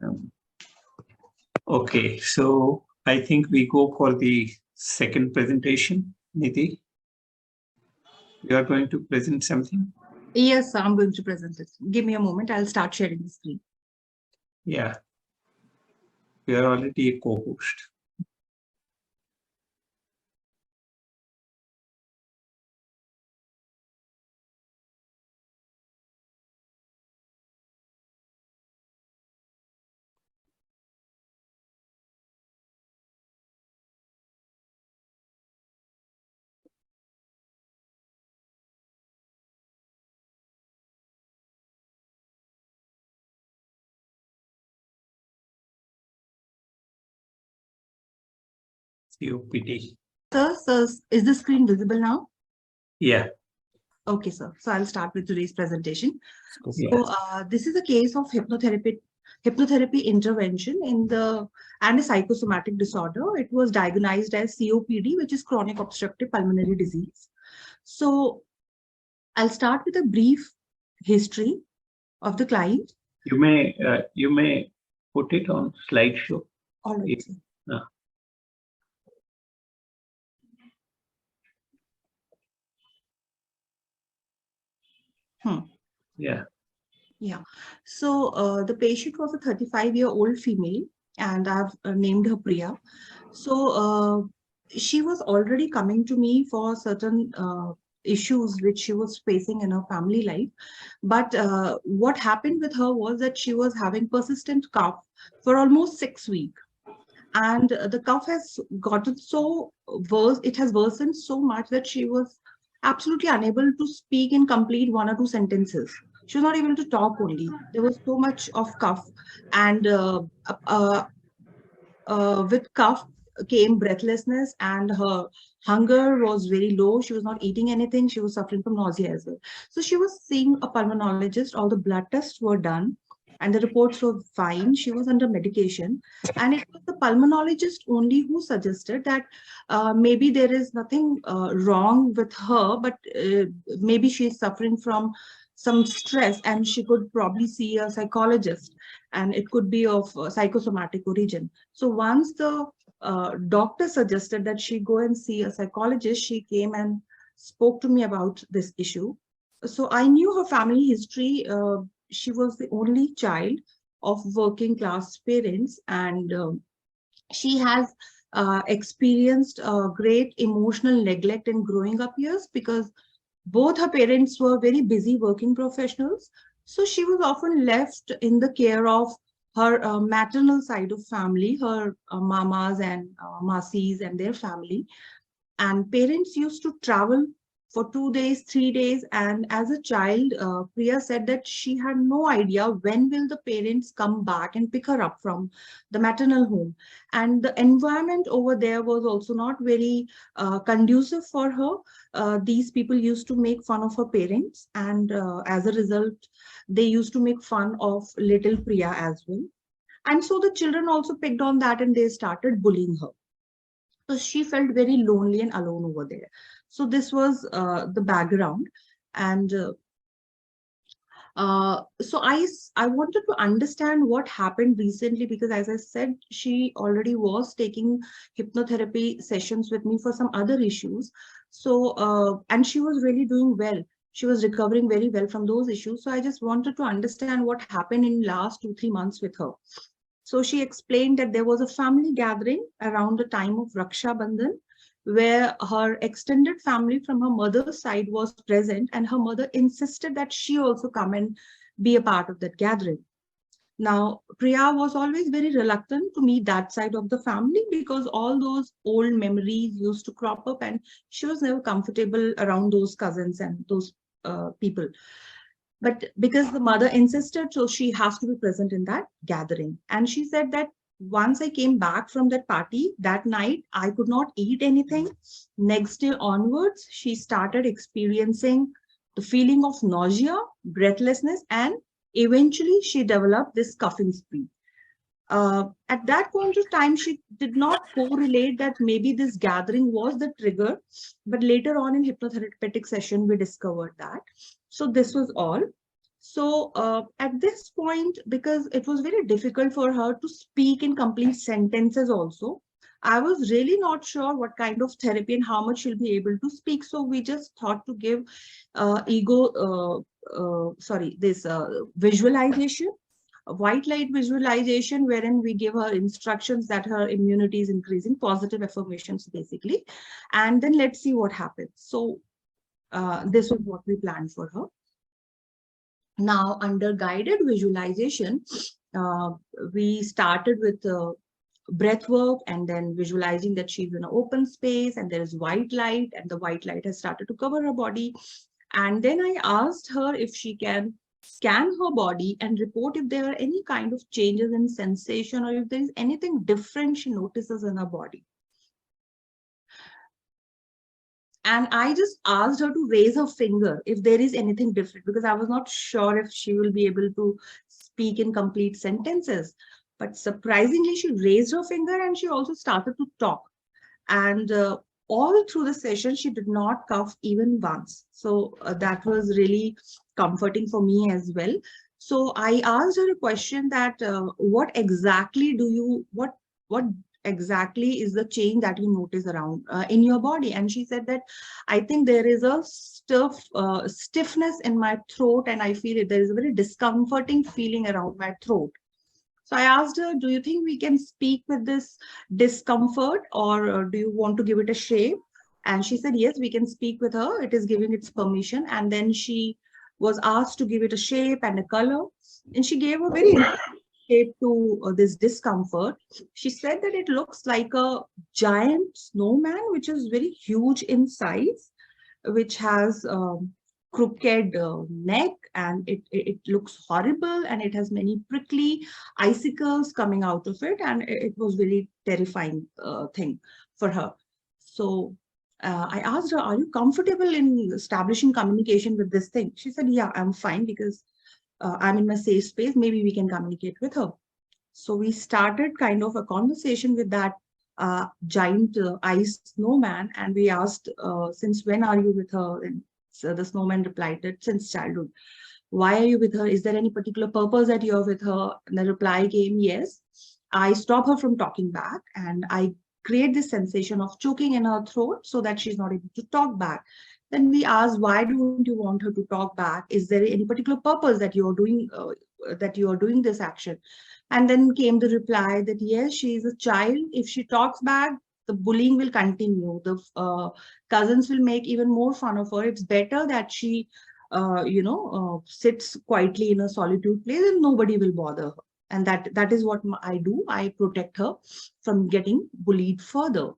Um, okay, so I think we go for the second presentation. Nidhi, you are going to present something? Yes, I'm going to present it. Give me a moment. I'll start sharing the screen. Yeah, you are already a co-host. COPD. Sir, is the screen visible now? Yeah. Okay, sir. So I'll start with today's presentation. Yeah. So this is a case of hypnotherapy intervention and a psychosomatic disorder. It was diagnosed as COPD, which is chronic obstructive pulmonary disease. So I'll start with a brief history of the client. You may put it on slideshow. All right, sir. Yeah. Yeah. So the patient was a 35-year-old female, and I've named her Priya. So she was already coming to me for certain issues which she was facing in her family life. But what happened with her was that she was having persistent cough for almost 6 weeks. And the cough has gotten so worse, it has worsened so much that she was absolutely unable to speak in complete 1 or 2 sentences. She was not able to talk only. There was so much of cough. And with cough came breathlessness, and her hunger was very low. She was not eating anything. She was suffering from nausea as well. So she was seeing a pulmonologist. All the blood tests were done and the reports were fine. She was under medication. And it was the pulmonologist only who suggested that maybe there is nothing wrong with her, but maybe she is suffering from some stress and she could probably see a psychologist, and it could be of psychosomatic origin. So once the doctor suggested that she go and see a psychologist, she came and spoke to me about this issue. So I knew her family history. She was the only child of working class parents, and she has experienced great emotional neglect in growing up years because both her parents were very busy working professionals. So she was often left in the care of her maternal side of family, her mamas and masis and their family. And parents used to travel for 2 days, 3 days. And as a child, Priya said that she had no idea when will the parents come back and pick her up from the maternal home. And the environment over there was also not very conducive for her. These people used to make fun of her parents, and as a result, they used to make fun of little Priya as well. And so the children also picked on that and they started bullying her. So she felt very lonely and alone over there. So this was the background. And I wanted to understand what happened recently because, as I said, she already was taking hypnotherapy sessions with me for some other issues. So, and she was really doing well. She was recovering very well from those issues. So I just wanted to understand what happened in last 2, 3 months with her. So she explained that there was a family gathering around the time of Raksha Bandhan, where her extended family from her mother's side was present, and her mother insisted that she also come and be a part of that gathering. Now, Priya was always very reluctant to meet that side of the family because all those old memories used to crop up, and she was never comfortable around those cousins and those people. But because the mother insisted, so she has to be present in that gathering. And she said that once I came back from that party, that night, I could not eat anything. Next day onwards, she started experiencing the feeling of nausea, breathlessness, and eventually she developed this coughing spree. At that point of time, she did not correlate that maybe this gathering was the trigger, but later on in hypnotherapeutic session, we discovered that. So this was all. So at this point, because it was very difficult for her to speak in complete sentences also, I was really not sure what kind of therapy and how much she'll be able to speak. So we just thought to give this visualization, a white light visualization, wherein we give her instructions that her immunity is increasing, positive affirmations basically, and then let's see what happens. So this was what we planned for her. Now, under guided visualization, uh, we started with breath work and then visualizing that she's in an open space and there is white light and the white light has started to cover her body. And then I asked her if she can scan her body and report if there are any kind of changes in sensation or if there is anything different she notices in her body. And I just asked her to raise her finger if there is anything different, because I was not sure if she will be able to speak in complete sentences. But surprisingly, she raised her finger and she also started to talk. And all through the session, she did not cough even once. So that was really comforting for me as well. So I asked her a question that what exactly what exactly is the change that you notice around in your body? And she said that I think there is a stiffness in my throat, and I feel it. There is a very discomforting feeling around my throat. So I asked her, do you think we can speak with this discomfort, or do you want to give it a shape? And she said, yes, we can speak with her. It is giving its permission. And then she was asked to give it a shape and a color. And she gave a very shape to this discomfort. She said that it looks like a giant snowman, which is very huge in size, which has crooked neck, and it looks horrible, and it has many prickly icicles coming out of it, and it was very terrifying thing for her. So I asked her, are you comfortable in establishing communication with this thing? She said, yeah, I'm fine, because I'm in my safe space. Maybe we can communicate with her. So we started kind of a conversation with that giant ice snowman, and we asked, since when are you with her? And so the snowman replied that since childhood. Why are you with her? Is there any particular purpose that you're with her? And the reply came, yes. I stop her from talking back, and I create this sensation of choking in her throat so that she's not able to talk back. Then we asked, why don't you want her to talk back? Is there any particular purpose that you are doing this action? And then came the reply that yes, she is a child. If she talks back, the bullying will continue. The cousins will make even more fun of her. It's better that she, sits quietly in a solitude place and nobody will bother her. And that is what I do. I protect her from getting bullied further.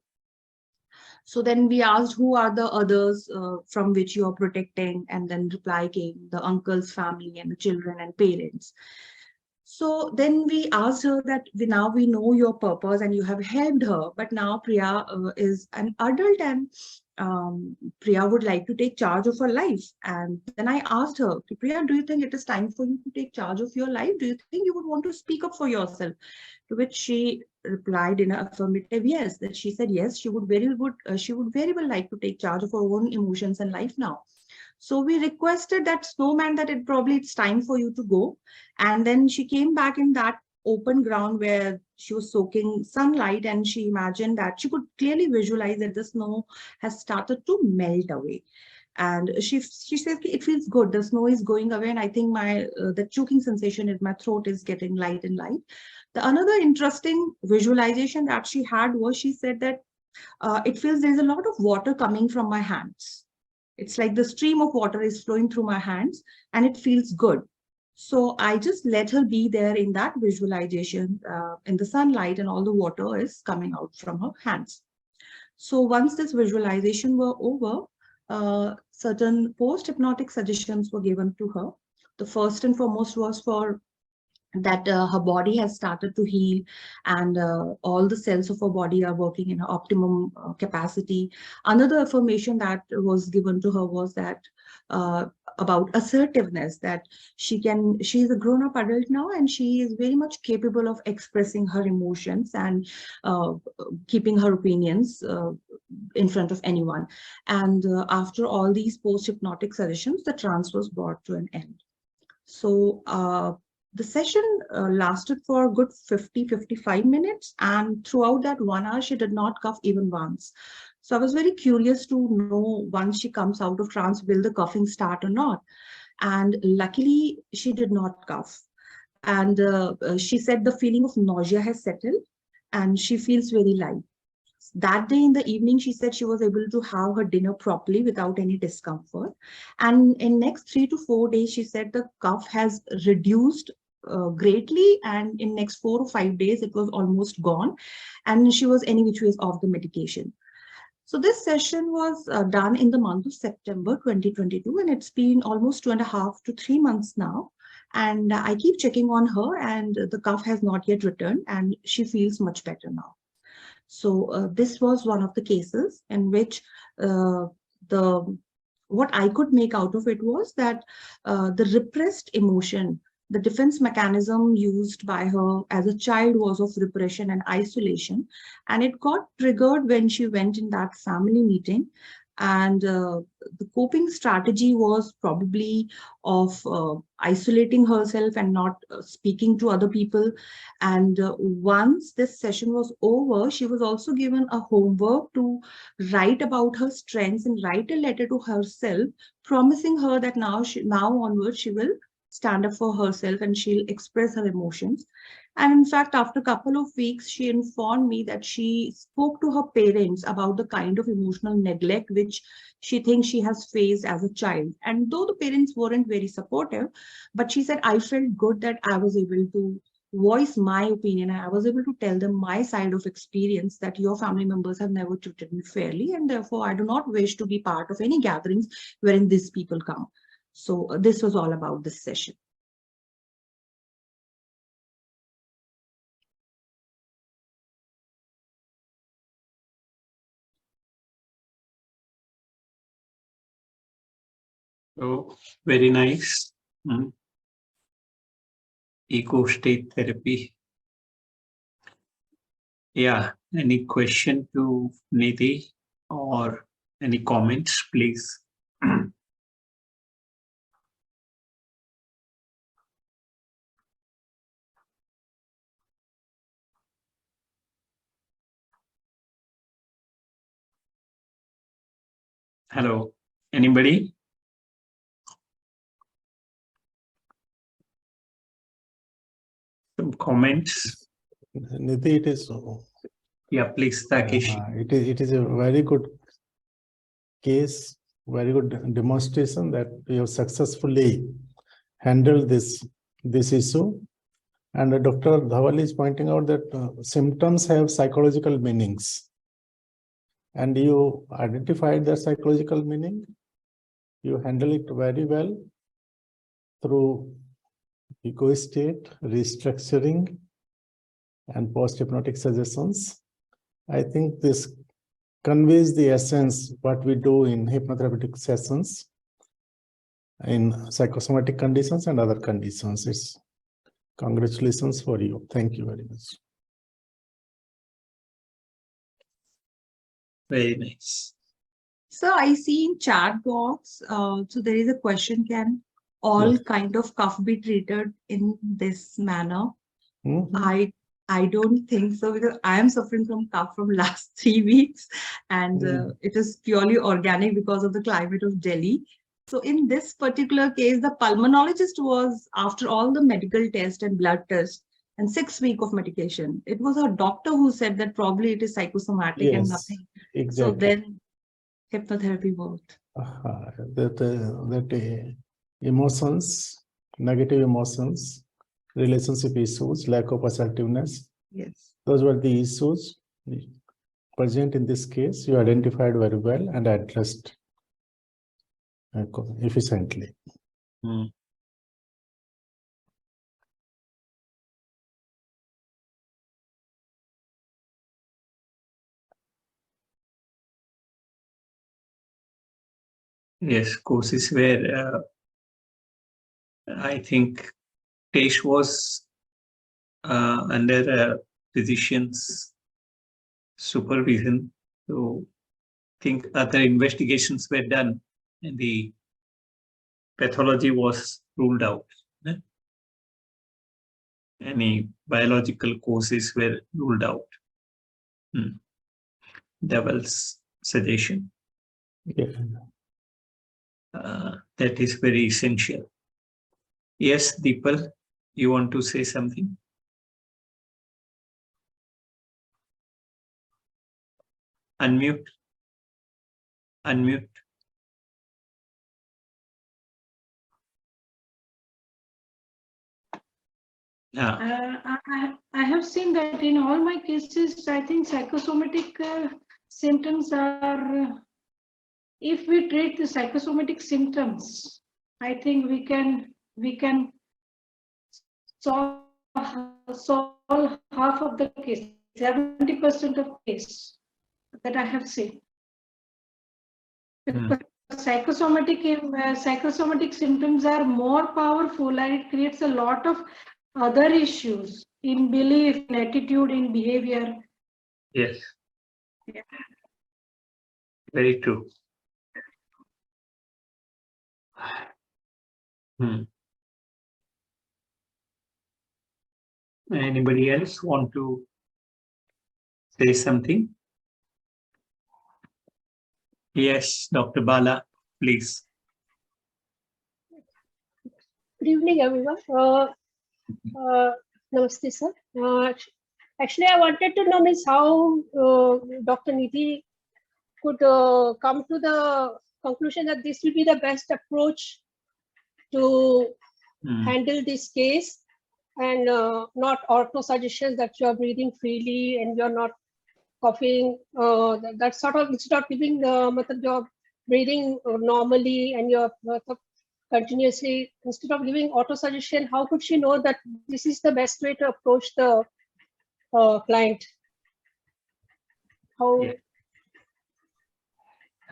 So then we asked, who are the others from which you are protecting? And then reply came, the uncle's family and the children and parents. So then we asked her that now we know your purpose and you have helped her, but now Priya is an adult, and Priya would like to take charge of her life. And then I asked her, Priya, do you think it is time for you to take charge of your life? Do you think you would want to speak up for yourself? To which she replied in an affirmative yes. That she said yes, she would very well like to take charge of her own emotions and life now. So we requested that snowman that it's time for you to go. And then she came back in that open ground where she was soaking sunlight, and she imagined that she could clearly visualize that the snow has started to melt away. And she says it feels good. The snow is going away, and I think the choking sensation in my throat is getting light and light. The another interesting visualization that she had was, she said that it feels there's a lot of water coming from my hands. It's like the stream of water is flowing through my hands and it feels good. So I just let her be there in that visualization in the sunlight, and all the water is coming out from her hands. So once this visualization were over, certain post-hypnotic suggestions were given to her. The first and foremost was for that her body has started to heal, and all the cells of her body are working in her optimum capacity. Another affirmation that was given to her was that about assertiveness, that she is a grown-up adult now, and she is very much capable of expressing her emotions and keeping her opinions in front of anyone. And after all these post-hypnotic suggestions, the trance was brought to an end. So the session lasted for a good 50-55 minutes. And throughout that 1 hour, she did not cough even once. So I was very curious to know once she comes out of trance, will the coughing start or not? And luckily, she did not cough. And she said the feeling of nausea has settled and she feels very light. That day in the evening, she said she was able to have her dinner properly without any discomfort. And in next 3 to 4 days, she said the cough has reduced greatly. And in next 4 or 5 days, it was almost gone. And she was any which ways off the medication. So this session was done in the month of September 2022, and it's been almost 2.5 to 3 months now. And I keep checking on her, and the cough has not yet returned, and she feels much better now. So this was one of the cases in which the what I could make out of it was that the repressed emotion, the defense mechanism used by her as a child was of repression and isolation, and it got triggered when she went in that family meeting. And the coping strategy was probably of isolating herself and not speaking to other people. And once this session was over, she was also given a homework to write about her strengths and write a letter to herself, promising her that now onwards she will stand up for herself and she'll express her emotions. And in fact, after a couple of weeks, she informed me that she spoke to her parents about the kind of emotional neglect which she thinks she has faced as a child. And though the parents weren't very supportive, but she said, I felt good that I was able to voice my opinion. I was able to tell them my side of experience that your family members have never treated me fairly, and therefore I do not wish to be part of any gatherings wherein these people come. So this was all about this session. So very nice. Eco state therapy. Yeah. Any question to Nidhi or any comments, please? Hello. Anybody? Some comments? Nidhi, it is Yeah, please, Takesh. it is a very good case, very good demonstration that we have successfully handled this issue. And Dr. Dhawal is pointing out that symptoms have psychological meanings. And you identified the psychological meaning. You handle it very well through eco state, restructuring, and post-hypnotic suggestions. I think this conveys the essence what we do in hypnotherapeutic sessions in psychosomatic conditions and other conditions. It's congratulations for you. Thank you very much. Very nice. So I see in chat box, so there is a question, can all kind of cough be treated in this manner? I don't think so, because I am suffering from cough from last 3 weeks, and it is purely organic because of the climate of Delhi. So in this particular case, the pulmonologist was, after all the medical test and blood test and 6 weeks of medication, it was a doctor who said that probably it is psychosomatic and nothing. Exactly. So then hypnotherapy worked. That emotions, negative emotions, relationship issues, lack of assertiveness. Yes. Those were the issues present in this case. You identified very well and addressed efficiently. Yes, courses where I think Tesh was under a physician's supervision. So I think other investigations were done and the pathology was ruled out. Any biological causes were ruled out. Devil's suggestion. Yeah. That is very essential. Yes, Deepal, you want to say something? Unmute. Unmute. I have seen that in all my cases, I think psychosomatic symptoms are, if we treat the psychosomatic symptoms, I think we can solve half of the case, 70% of case that I have seen. Because psychosomatic symptoms are more powerful, and it creates a lot of other issues in belief, in attitude, in behavior. Yes. Yeah. Very true. Anybody else want to say something? Yes, Dr. Bala, please. Good evening, everyone. Namaste, sir. Actually, I wanted to know Miss how Dr. Nidhi could come to the conclusion that this will be the best approach to handle this case, and not auto suggestions that you are breathing freely and you're not coughing. That sort of, it's not giving you're breathing normally and you're continuously, instead of giving auto suggestion. How could she know that this is the best way to approach the client? How? Yeah.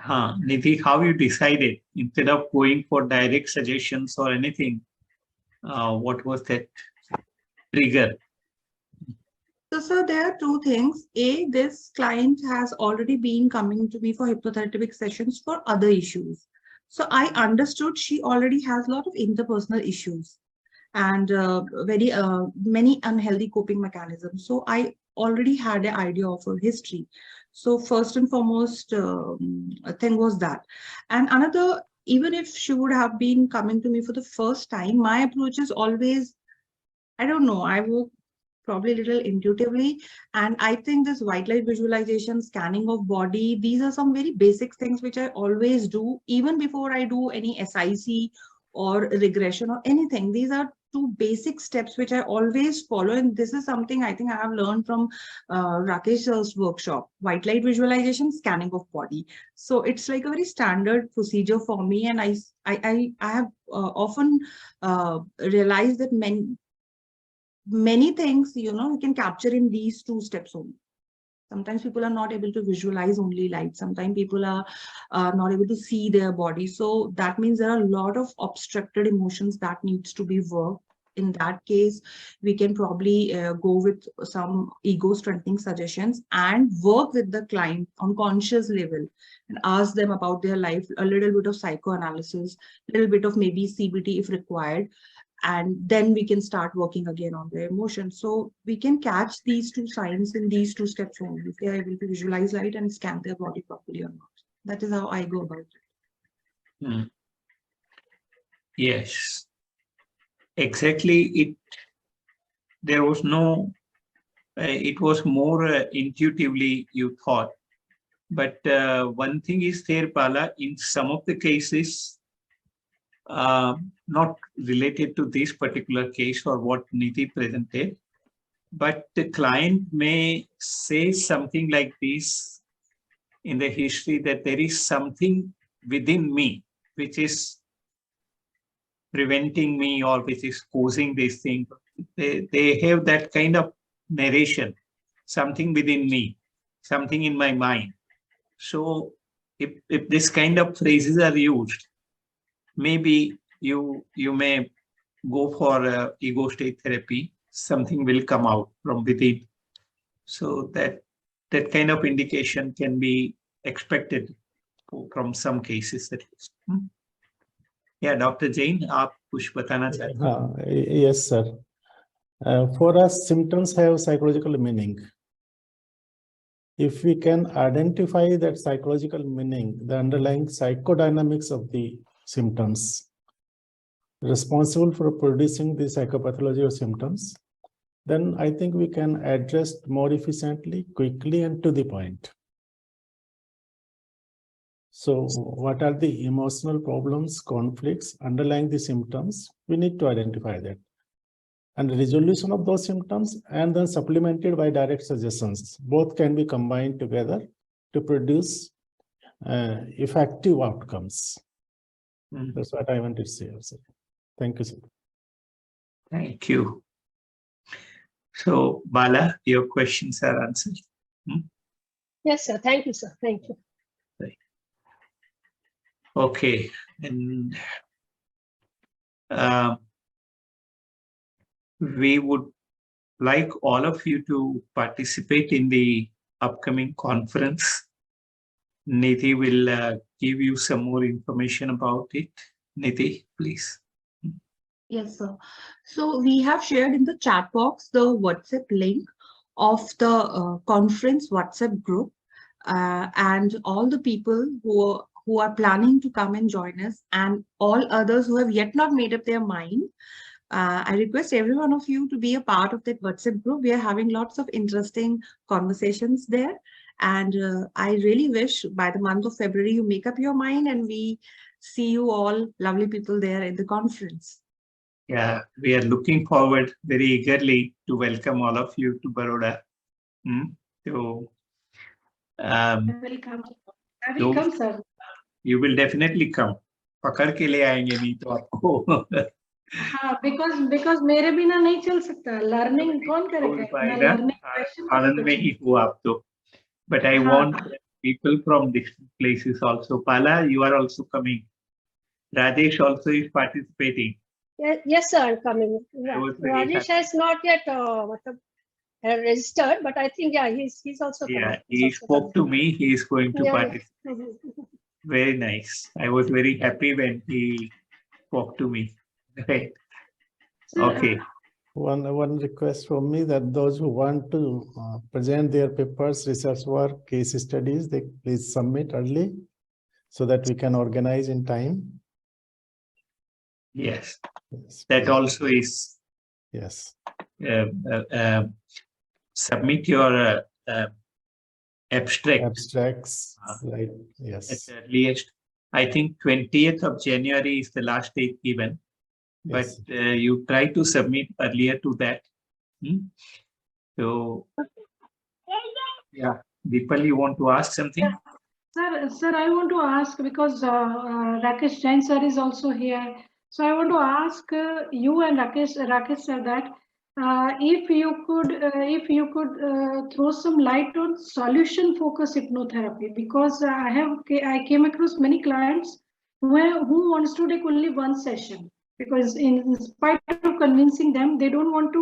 Nidhi, how you decided instead of going for direct suggestions or anything? What was that trigger? So, sir, there are two things. A, this client has already been coming to me for hypnotherapeutic sessions for other issues. So I understood she already has a lot of interpersonal issues and very many unhealthy coping mechanisms. So I already had an idea of her history. So first and foremost thing was that. And another, even if she would have been coming to me for the first time, my approach is always, I don't know, I work probably a little intuitively. And I think this white light visualization, scanning of body, these are some very basic things which I always do, even before I do any SIC or regression or anything. These are two basic steps which I always follow. And this is something I think I have learned from Rakesh's workshop, white light visualization, scanning of body. So it's like a very standard procedure for me. And I have often realized that many things, you know, you can capture in these two steps only. Sometimes people are not able to visualize only light. Sometimes people are not able to see their body. So that means there are a lot of obstructed emotions that needs to be worked. In that case, we can probably go with some ego strengthening suggestions and work with the client on conscious level and ask them about their life, a little bit of psychoanalysis, a little bit of maybe CBT if required. And then we can start working again on their emotions. So we can catch these two signs in these two steps only, if they are able to visualize light and scan their body properly or not. That is how I go about it. Yes, exactly. There was no, it was more intuitively you thought. But one thing is there, Bala, in some of the cases, not related to this particular case or what Nidhi presented, but the client may say something like this in the history, that there is something within me which is preventing me or which is causing this thing. They have that kind of narration, something within me, something in my mind. So if this kind of phrases are used, maybe you may go for ego state therapy, something will come out from within. So that kind of indication can be expected from some cases at least. Yeah, Dr. Jain, आप कुछ बताना चाहते हैं? Yes, sir. For us, symptoms have psychological meaning. If we can identify that psychological meaning, the underlying psychodynamics of the symptoms responsible for producing the psychopathology of symptoms, then I think we can address more efficiently, quickly, and to the point. So what are the emotional problems, conflicts underlying the symptoms? We need to identify that. And resolution of those symptoms and then supplemented by direct suggestions. Both can be combined together to produce effective outcomes. That's what I wanted to say also. Thank you, sir. Thank you. So, Bala, your questions are answered. Yes, sir. Thank you, sir. Thank you. Okay. And we would like all of you to participate in the upcoming conference. Nidhi will give you some more information about it. Nidhi, please. Yes, sir. So we have shared in the chat box the WhatsApp link of the conference WhatsApp group, and all the people who are planning to come and join us, and all others who have yet not made up their mind. I request every one of you to be a part of that WhatsApp group. We are having lots of interesting conversations there. And I really wish by the month of February, you make up your mind and we see you all lovely people there in the conference. Yeah, we are looking forward very eagerly to welcome all of you to Baroda. So, Welcome. I will come, sir. You will definitely come. पकड़ के ले आएंगे नहीं तो आपको. हाँ, because मेरे बिना नहीं चल सकता. Learning कौन करेगा? आनंद में ही हो आप तो. But I want people from different places also. Pala, you are also coming. Rajesh also is participating. Yes, sir, I'm coming. Rajesh has not yet registered, but I think, yeah, he's also coming. Yeah, he spoke to me. He is going to participate. Very nice. I was very happy when he spoke to me. Right. Okay. One request from me that those who want to present their papers, research work, case studies, they please submit early so that we can organize in time. Yes, that also is. Yes. Submit your abstracts, right? Yes. At earliest. I think 20th of January is the last date given, but you try to submit earlier to that. So, yeah, Deepal, you want to ask something? Sir, I want to ask because Rakesh Jain sir is also here. So I want to ask you and Rakesh sir that if you could throw some light on solution focused hypnotherapy, because I came across many clients who wants to take only one session, because in spite of convincing them, they want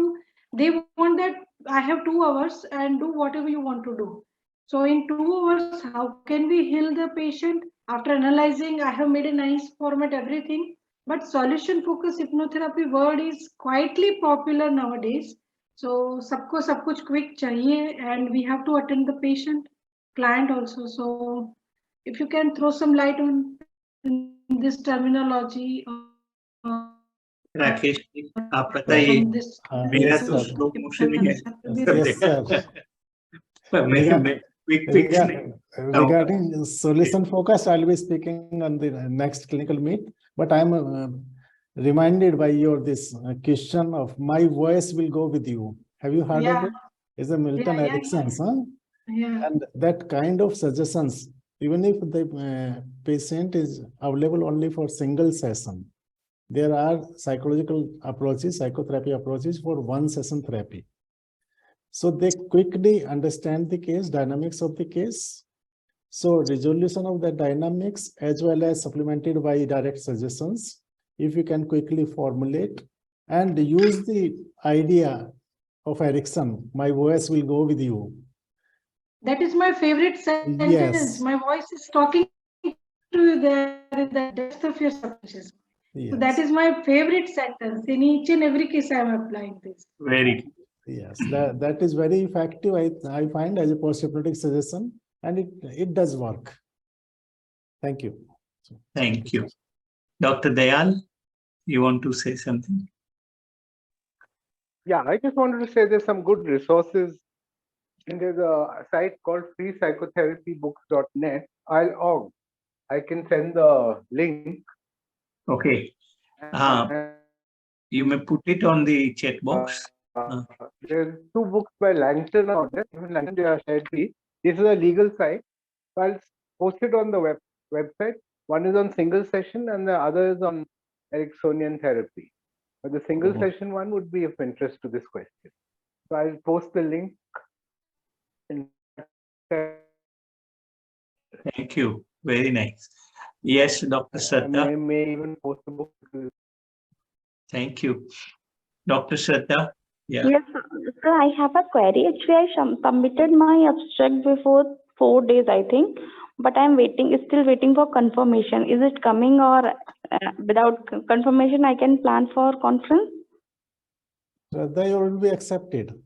that I have 2 hours and do whatever you want to do. So in 2 hours, how can we heal the patient? After analyzing, I have made a nice format, everything. But solution-focused hypnotherapy word is quietly popular nowadays. So सबको सब कुछ quick चाहिए, and we have to attend the patient, client also. So if you can throw some light on this terminology. Rakesh, आप बताइए. मेरा तो slow motion ही है. Regarding solution focus, I'll be speaking on the next clinical meet, but I'm reminded by your this question of my voice will go with you. Have you heard of it? It's a Milton Erickson's, huh? Yeah. And that kind of suggestions, even if the patient is available only for single session, there are psychological approaches, psychotherapy approaches for one session therapy. So they quickly understand the case, dynamics of the case. So resolution of the dynamics as well as supplemented by direct suggestions, if you can quickly formulate and use the idea of Erickson, my voice will go with you. That is my favorite sentence. Yes. My voice is talking to you there in the depth of your subconscious. So that Yes. is my favorite sentence. In each and every case, I am applying this. Very good. Yes, that is very effective. I find as a post-hypnotic suggestion, and it does work. Thank you. Thank you. Dr. Dayal, you want to say something? Yeah, I just wanted to say there's some good resources. And there's a site called freepsychotherapiebooks.net. .org. I can send the link. Okay. And, You may put it on the chat box. there's 2 books by Langton out there. Even Langton, they are shared free. This is a legal site. So I'll post it on the website. One is on single session and the other is on Ericksonian therapy. But the single session one would be of interest to this question. So I'll post the link. Thank you. Very nice. Yes, Dr. I Shraddha. may even post the book. Thank you. Dr. Shraddha. Yeah. Yes, sir, I have a query. Actually, I submitted my abstract before 4 days, I think, but I'm still waiting for confirmation. Is it coming, or without confirmation, I can plan for conference? They will be accepted.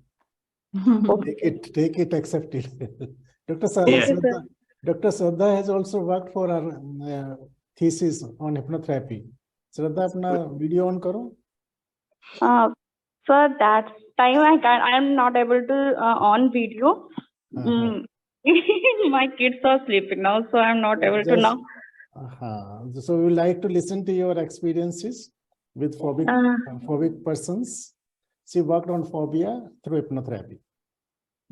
Take it, accept it. Dr. Yeah. Shraddha, Dr. Shraddha has also worked for our thesis on hypnotherapy. Shraddha, अपना video on करो. Sir, that time I am not able to on video. My kids are sleeping now, so I'm not able to now. So we would like to listen to your experiences with phobic persons. She worked on phobia through hypnotherapy.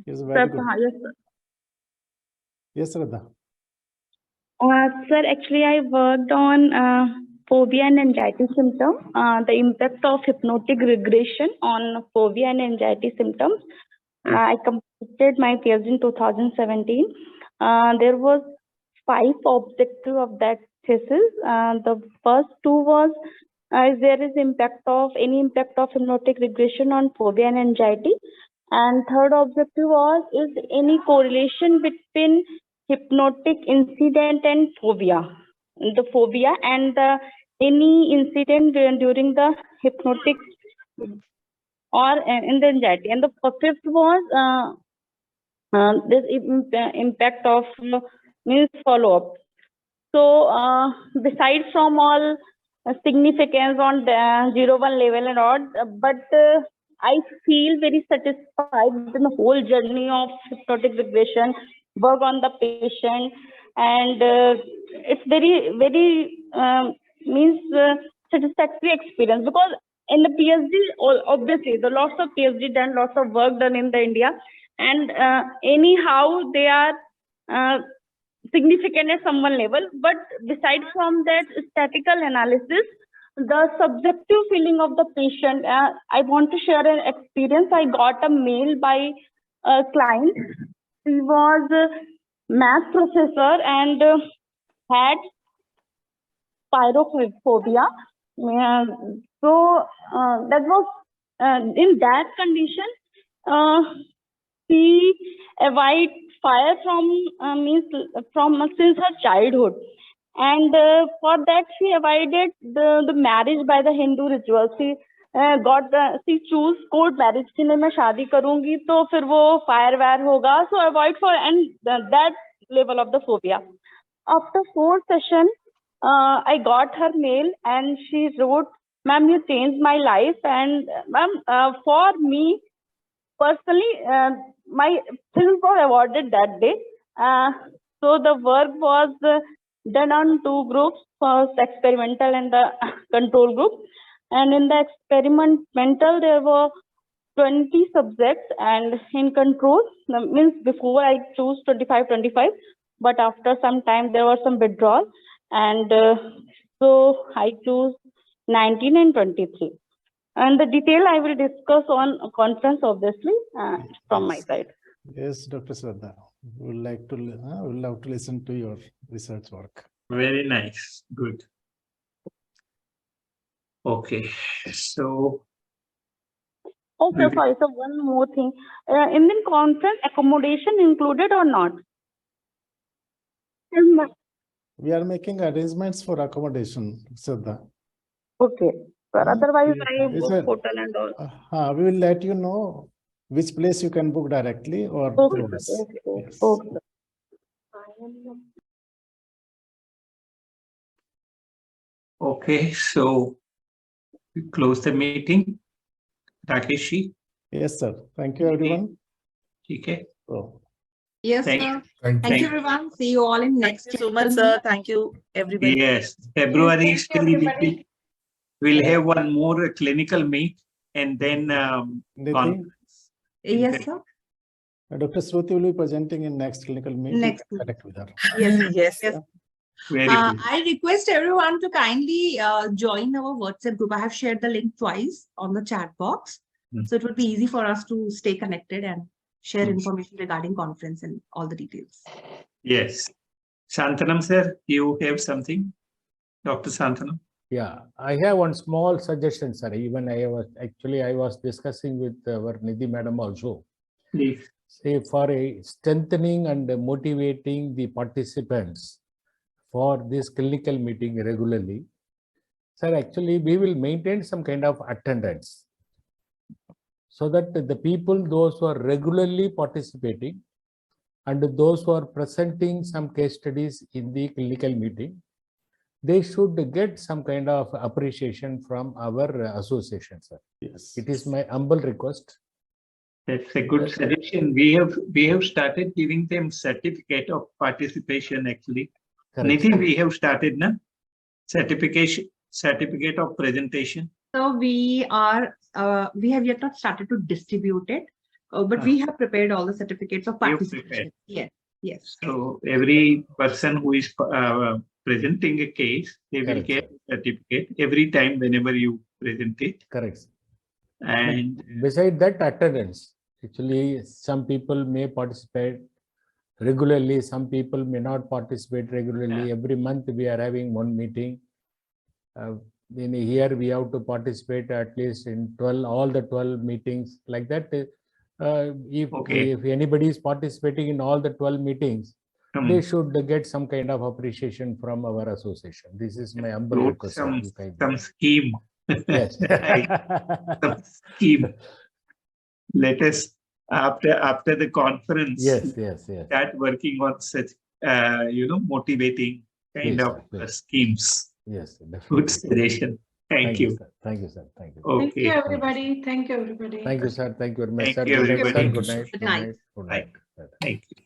It's very good. Yes, sir. Yes, Shraddha. Sir, actually, I worked on phobia and anxiety symptoms, the impact of hypnotic regression on phobia and anxiety symptoms. I completed my PhD in 2017. There was 5 objectives of that thesis. The first 2 was, is there is any impact of hypnotic regression on phobia and anxiety? And third objective was, is any correlation between hypnotic incident and phobia? The phobia and any incident during the hypnotic or in the anxiety. And the fifth was this impact of means follow-up. So besides from all significance on the 0-1 level and all, but I feel very satisfied in the whole journey of hypnotic regression, work on the patient, and it's very, very satisfactory experience, because in the PhD, obviously, the lots of PhD done, lots of work done in the India, and anyhow, they are significant at some one level. But besides from that statistical analysis, the subjective feeling of the patient, I want to share an experience. I got a mail by a client. He was a math professor and had pyrophobia. So that was in that condition, she avoid fire since her childhood, and for that she avoided the marriage by the Hindu rituals. She choose court marriage कि नहीं मैं शादी करूंगी तो फिर वो fire wire होगा, so avoid for and that level of the phobia. After 4 sessions, I got her mail and she wrote, "Ma'am, you changed my life, and ma'am, for me personally, my films were awarded that day." So the work was done on 2 groups, first experimental and the control group. And in the experimental, there were 20 subjects, and in control, means before I chose 25, but after some time there was some withdrawal, and so I chose 19 and 23. And the detail I will discuss on a conference, obviously, from my side. Yes, Dr. Shraddha. We would love to listen to your research work. Very nice. Good. Okay. So. Okay, sorry. So one more thing. In the conference, accommodation included or not? We are making arrangements for accommodation, Shraddha. Okay, sir. Otherwise, Yeah. I book Sir, hotel and all. we will let you know which place you can book directly or Okay, through sir. us. Okay, okay, Yes. okay, sir. Okay, so we close the meeting. Rakeshi, Yes, sir. Thank you, everyone. okay. So, Yes, Thank sir. Thank Thank you. you, everyone. See you all in Thank next you so much, sir. Thank you, everybody. Yes, February Thank you, still everybody. we'll have one more clinical meet and then Nidhi, conference. Yes, sir. Dr. Shruti will be presenting in next clinical meet. You Next can meet. connect with her. Yes. Yes. Yes. Very good. I request everyone to kindly join our WhatsApp group. I have shared the link twice on the chat box. So it would be easy for us to stay connected and share information regarding conference and all the details. Yes. Shantanam sir, you have something? Dr. Shantanam? Yeah, I have one small suggestion, sir. Even I was discussing with our Nidhi madam also. Please. Say for a strengthening and motivating the participants for this clinical meeting regularly. Sir, actually, we will maintain some kind of attendance so that the people, those who are regularly participating and those who are presenting some case studies in the clinical meeting, they should get some kind of appreciation from our association, sir. Yes. It is my humble request. That's a good suggestion. We have started giving them certificate of participation actually. Correct, Nidhi, sir. we have started now. Certificate of presentation. So we have yet not started to distribute it, but we have prepared all the certificates of You participation. prepared. Yes, yes. So every person who is presenting a case, they will Correct, get sir. a certificate every time whenever you present it. Correct, sir. And Beside that, attendance. Actually, some people may participate regularly, some people may not participate regularly. Yeah. Every month we are having one meeting. In a year we have to participate at least in all the 12 meetings like that. Okay. If anybody is participating in all the 12 meetings, they Hmm. should get some kind of appreciation from our association. This is my humble Wrote request, sir. You kindly- some scheme. Yes. Some scheme. Let us after the conference Yes, yes, yes. start working on such motivating kind Please, of sir, please. schemes. Yes, Good definitely. suggestion. Thank you. Sir. Thank you, sir. Thank you. Thank you, Okay. everybody. Thank you, everybody. Thank you, sir. Thank you very much, Thank sir. you, Good night, sir. everybody. Good night. Good night. Good Bye. night. Thank you.